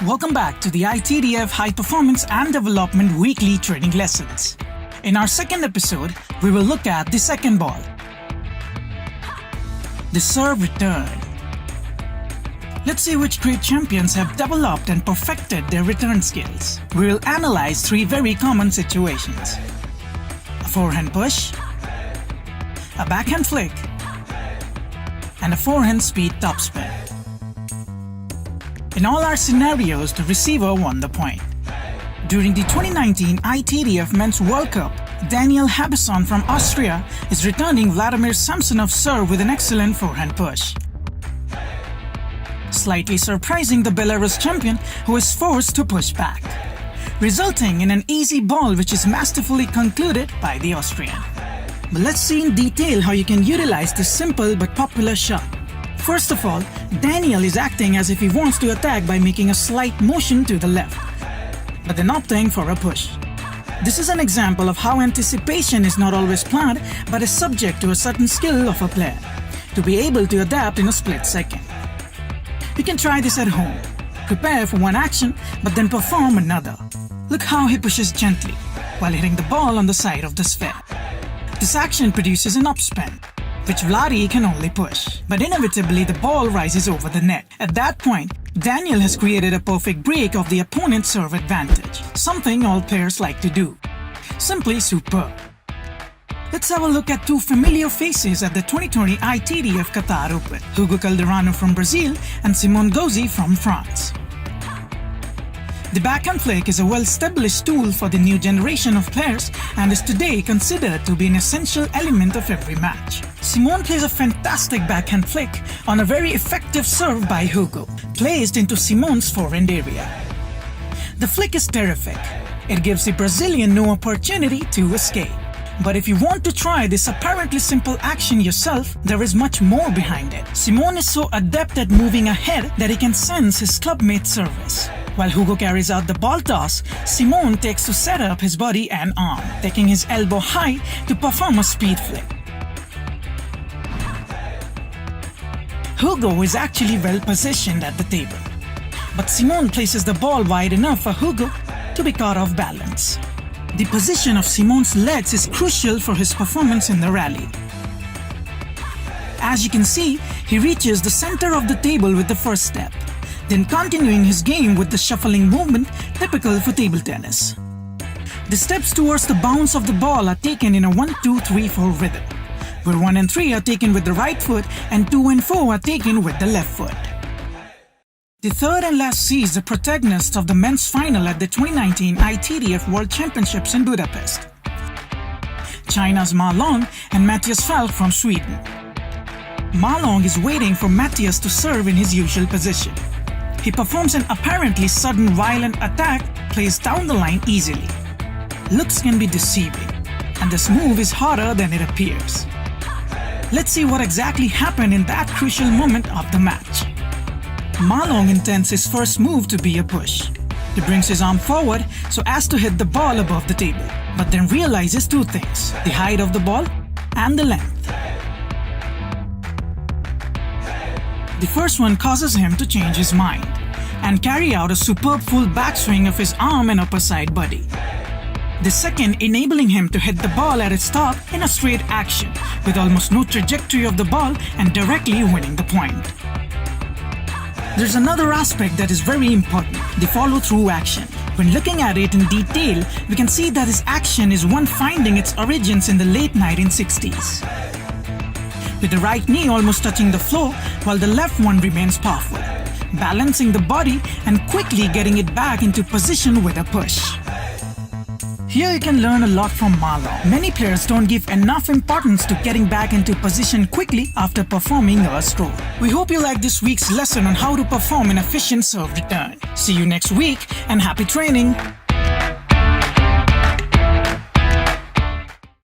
Welcome back to the ITDF High Performance and Development Weekly Training Lessons. In our second episode, we will look at the second ball, the serve return. Let's see which great champions have developed and perfected their return skills. We will analyze three very common situations: a forehand push, a backhand flick, and a forehand speed topspin. In all our scenarios, the receiver won the point. During the 2019 ITDF Men's World Cup, Daniel Habison from Austria is returning Vladimir Samsonov's serve with an excellent forehand push, slightly surprising the Belarus champion, who is forced to push back, resulting in an easy ball which is masterfully concluded by the Austrian. But let's see in detail how you can utilize this simple but popular shot. First of all, Daniel is acting as if he wants to attack by making a slight motion to the left, but then opting for a push. This is an example of how anticipation is not always planned but is subject to a certain skill of a player to be able to adapt in a split second. You can try this at home. Prepare for one action but then perform another. Look how he pushes gently while hitting the ball on the side of the sphere. This action produces an upspin, which Vladi can only push, but inevitably the ball rises over the net. At that point, Daniel has created a perfect break of the opponent's serve advantage, something all players like to do. Simply superb. Let's have a look at two familiar faces at the 2020 ITDF Qatar Open: Hugo Calderano from Brazil and Simone Gauzy from France. The backhand flick is a well-established tool for the new generation of players and is today considered to be an essential element of every match. Simone plays a fantastic backhand flick on a very effective serve by Hugo, placed into Simone's forehand area. The flick is terrific. It gives the Brazilian no opportunity to escape. But if you want to try this apparently simple action yourself, there is much more behind it. Simone is so adept at moving ahead that he can sense his clubmate's service. While Hugo carries out the ball toss, Simone takes to set up his body and arm, taking his elbow high to perform a speed flick. Hugo is actually well positioned at the table, but Simone places the ball wide enough for Hugo to be caught off balance. The position of Simone's legs is crucial for his performance in the rally. As you can see, he reaches the center of the table with the first step, then continuing his game with the shuffling movement typical for table tennis. The steps towards the bounce of the ball are taken in a 1-2-3-4 rhythm, where 1 and 3 are taken with the right foot and 2 and 4 are taken with the left foot. The third and last sees the protagonists of the men's final at the 2019 ITDF World Championships in Budapest: China's Ma Long and Matthias Falk from Sweden. Ma Long is waiting for Matthias to serve in his usual position. He performs an apparently sudden violent attack, plays down the line easily. Looks can be deceiving, and this move is harder than it appears. Let's see what exactly happened in that crucial moment of the match. Ma Long intends his first move to be a push. He brings his arm forward so as to hit the ball above the table, but then realizes two things: the height of the ball and the length. The first one causes him to change his mind and carry out a superb full backswing of his arm and upper side body. The second enabling him to hit the ball at its top in a straight action with almost no trajectory of the ball and directly winning the point. There's another aspect that is very important: the follow-through action. When looking at it in detail, we can see that his action is one finding its origins in the late 1960s. With the right knee almost touching the floor while the left one remains powerful, balancing the body and quickly getting it back into position with a push. Here you can learn a lot from Ma Long. Many players don't give enough importance to getting back into position quickly after performing a stroke. We hope you like this week's lesson on how to perform an efficient serve return. See you next week and happy training!